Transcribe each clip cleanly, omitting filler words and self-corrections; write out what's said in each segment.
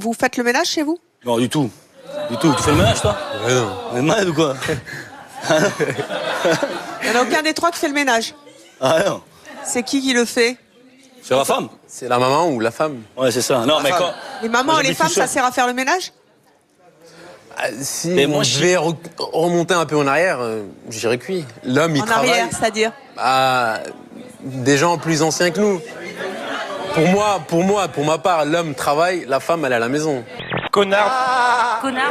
Vous faites le ménage chez vous? Non, du tout. Du tout. Tu fais le ménage, toi? Ouais, non. On est malade ou quoi? Il n'y en a aucun des trois qui fait le ménage. Ah non. C'est qui le fait? C'est la femme? C'est la maman ou la femme? Ouais, c'est ça. Non, mais quand... Les mamans Moi, et les j'habite femmes, tout seul. ça sert à faire le ménage? Si Mais on moi, devait remonter un peu en arrière, j'irais que oui. L'homme, il En travaille. arrière, c'est-à-dire? Des gens plus anciens que nous. Pour ma part, l'homme travaille, la femme, elle est à la maison. Connard. Connard.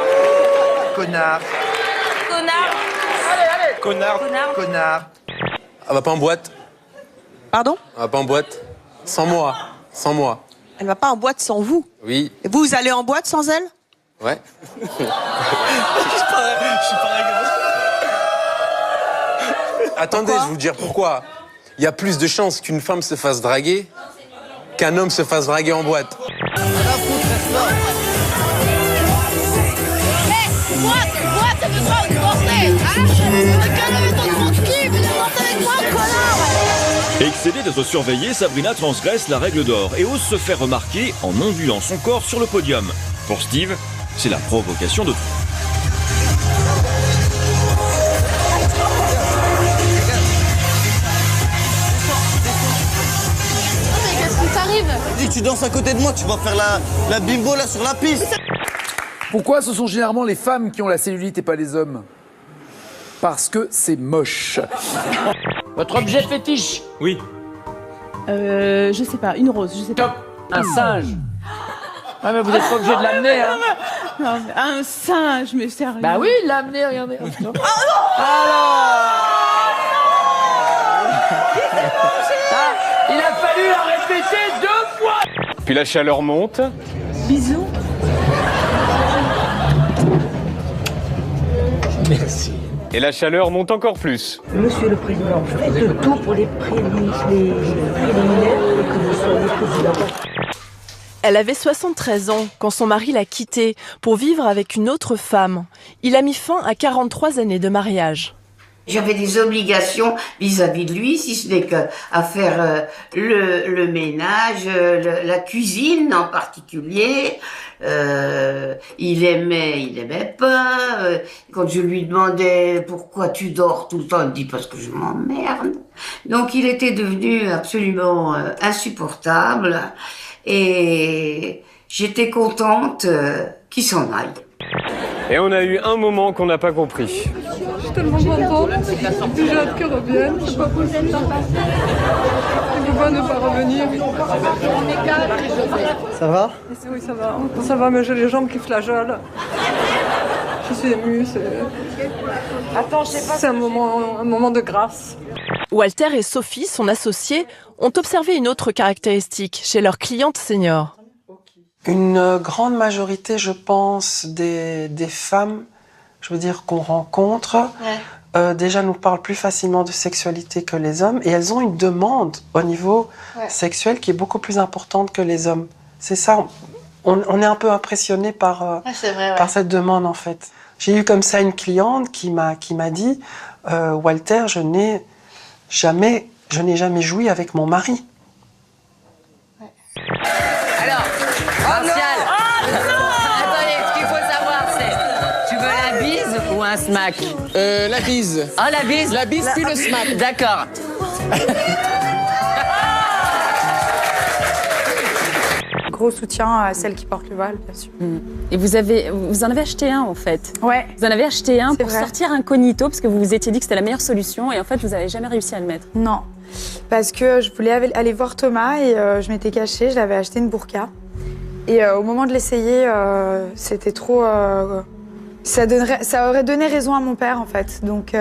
Connard. Connard. Connard. Connard. Connard. Elle va pas en boîte. Pardon? Elle va pas en boîte. Sans moi. Sans moi. Elle va pas en boîte sans vous. Oui. Et vous allez en boîte sans elle? Ouais. Je suis pareil que vous. Attendez, je vais vous dire pourquoi. Il y a plus de chances qu'une femme se fasse draguer qu'un homme se fasse draguer en boîte. Excédée d'être surveillée, Sabrina transgresse la règle d'or et ose se faire remarquer en ondulant son corps sur le podium. Pour Steve, c'est la provocation de trop. Qu'est-ce qui t'arrive? Dis, tu danses à côté de moi, tu vas faire la bimbo là sur la piste. Pourquoi ce sont généralement les femmes qui ont la cellulite et pas les hommes? Parce que c'est moche. Votre objet fétiche? Oui. Je sais pas, une rose, je sais pas. Un singe. Ah mais vous êtes pas obligé de l'amener, hein. Non, mais un singe, mais sérieux. Bah oui, l'amener, regardez. Il a fallu la répéter 2 fois. Puis la chaleur monte. Bisous. Merci. Et la chaleur monte encore plus. Monsieur le Président, faites tout pour les préliminaires et que vous soyez président. Elle avait 73 ans quand son mari l'a quittée pour vivre avec une autre femme. Il a mis fin à 43 années de mariage. J'avais des obligations vis-à-vis de lui, si ce n'est qu'à faire le ménage, la cuisine en particulier. Il aimait pas. Quand je lui demandais pourquoi tu dors tout le temps, il me dit parce que je m'emmerde. Donc il était devenu absolument insupportable et j'étais contente qu'il s'en aille. Et on a eu un moment qu'on n'a pas compris. Je suis tellement contente. J'ai hâte qu'il revienne. C'est pas possible. Il ne peut pas ne pas revenir. Ça va? Oui, ça va. Ça va, mais j'ai les jambes qui flageolent. Je suis émue. C'est un moment de grâce. Walter et Sophie, son associé, ont observé une autre caractéristique chez leurs clientes seniors. Une grande majorité, je pense, des femmes, je veux dire, qu'on rencontre, déjà nous parlent plus facilement de sexualité que les hommes, et elles ont une demande au niveau sexuel qui est beaucoup plus importante que les hommes. C'est ça, on est un peu impressionné par cette demande, en fait. J'ai eu comme ça une cliente qui m'a dit Walter, je n'ai jamais joui avec mon mari. Alors, Martial. Attendez, ce qu'il faut savoir, c'est... Tu veux la bise ou un smack? La bise. Ah, la bise? La bise puis le smack. D'accord. Gros soutien à celle qui porte le voile, bien sûr. Et vous en avez acheté un, en fait. Ouais. Vous en avez acheté un pour vrai. sortir incognito, parce que vous vous étiez dit que c'était la meilleure solution, et en fait, vous n'avez jamais réussi à le mettre. Non, parce que je voulais aller voir Thomas et je m'étais cachée, je l'avais acheté une burqa. Et au moment de l'essayer, c'était trop... ça aurait donné raison à mon père, en fait. Donc,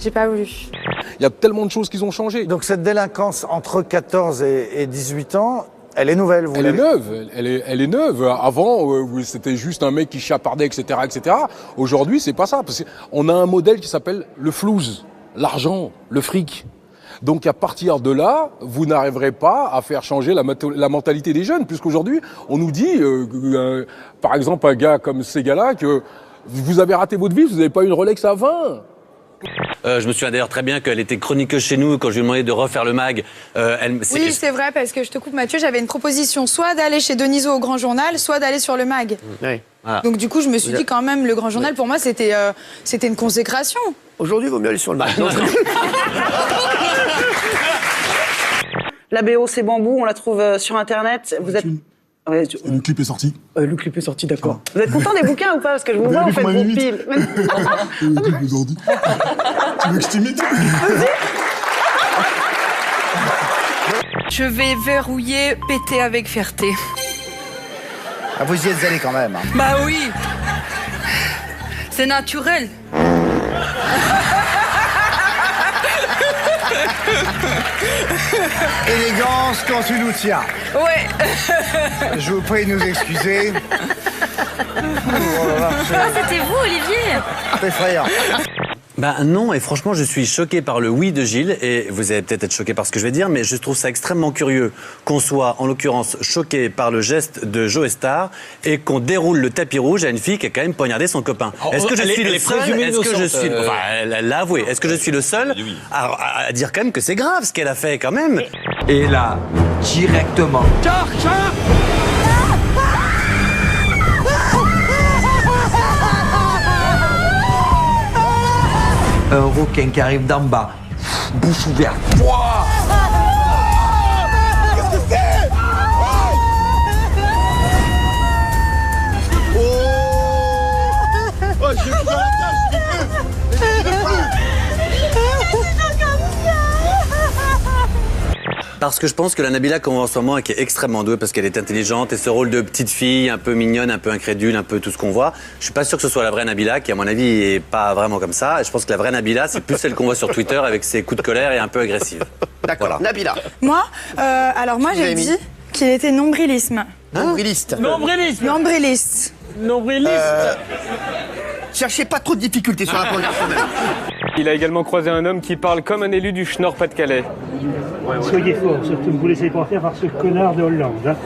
j'ai pas voulu. Il y a tellement de choses qui ont changé. Donc cette délinquance entre 14 et 18 ans, elle est nouvelle, vous Elle est neuve, elle est neuve. Avant, c'était juste un mec qui chapardait, etc., etc. Aujourd'hui, c'est pas ça. Parce qu'on a un modèle qui s'appelle le flouze, l'argent, le fric. Donc à partir de là, vous n'arriverez pas à faire changer la mentalité des jeunes, puisqu'aujourd'hui, on nous dit, par exemple, un gars comme ces gars-là, que vous avez raté votre vie, vous n'avez pas eu une Rolex à 20. Je me souviens d'ailleurs très bien qu'elle était chroniqueuse chez nous quand je lui ai demandé de refaire le mag. Oui, c'est vrai, parce que je te coupe Mathieu, j'avais une proposition, soit d'aller chez Denisot au Grand Journal, soit d'aller sur le mag. Oui. Voilà. Donc du coup, je me suis dit quand même, le Grand Journal, pour moi, c'était une consécration. Aujourd'hui, il vaut mieux aller sur le mag. La BO, c'est Bambou, on la trouve sur Internet. Vous êtes... Ouais, Le clip est sorti. le clip est sorti, d'accord. Vous êtes content des bouquins ou pas? Parce que je vous vois, vous faites vos piles. Le clip est sorti. Tu veux que je t'imite? Je vais verrouiller, péter avec fierté. Ah, vous y êtes allé quand même. Hein. Bah oui. C'est naturel. Élégance quand tu nous tiens. Ouais. Je vous prie de nous excuser. Ah, c'était vous, Olivier? C'est effrayant. Bah non, et franchement, je suis choqué par le oui de Gilles, et vous allez peut-être être choqué par ce que je vais dire, mais je trouve ça extrêmement curieux qu'on soit, en l'occurrence, choqué par le geste de Joe Star et qu'on déroule le tapis rouge à une fille qui a quand même poignardé son copain. Est-ce que je suis le seul? Est-ce que je suis... Enfin, elle l'a avoué. Est-ce que je suis le seul à dire quand même que c'est grave ce qu'elle a fait quand même? Et là, directement. Un requin qui arrive d'en bas, bouche ouverte. Pouah. Qu'est-ce que c'est? Oh, j'ai plus dans la tâche, je l'ai plus. Parce que je pense que la Nabila qu'on voit en ce moment et qui est extrêmement douée parce qu'elle est intelligente et ce rôle de petite fille un peu mignonne, un peu incrédule, un peu tout ce qu'on voit, je suis pas sûr que ce soit la vraie Nabila qui à mon avis est pas vraiment comme ça. Et je pense que la vraie Nabila c'est plus celle qu'on voit sur Twitter avec ses coups de colère et un peu agressive. D'accord, voilà. Nabila. Moi, alors moi, j'ai dit qu'il était nombrilisme. Nombriliste. Nombriliste. Cherchez pas trop de difficultés sur la première semaine. Il a également croisé un homme qui parle comme un élu du Schnorr Pas-de-Calais. Soyez forts, surtout ne vous laissez pas faire par ce connard de Hollande. Hein.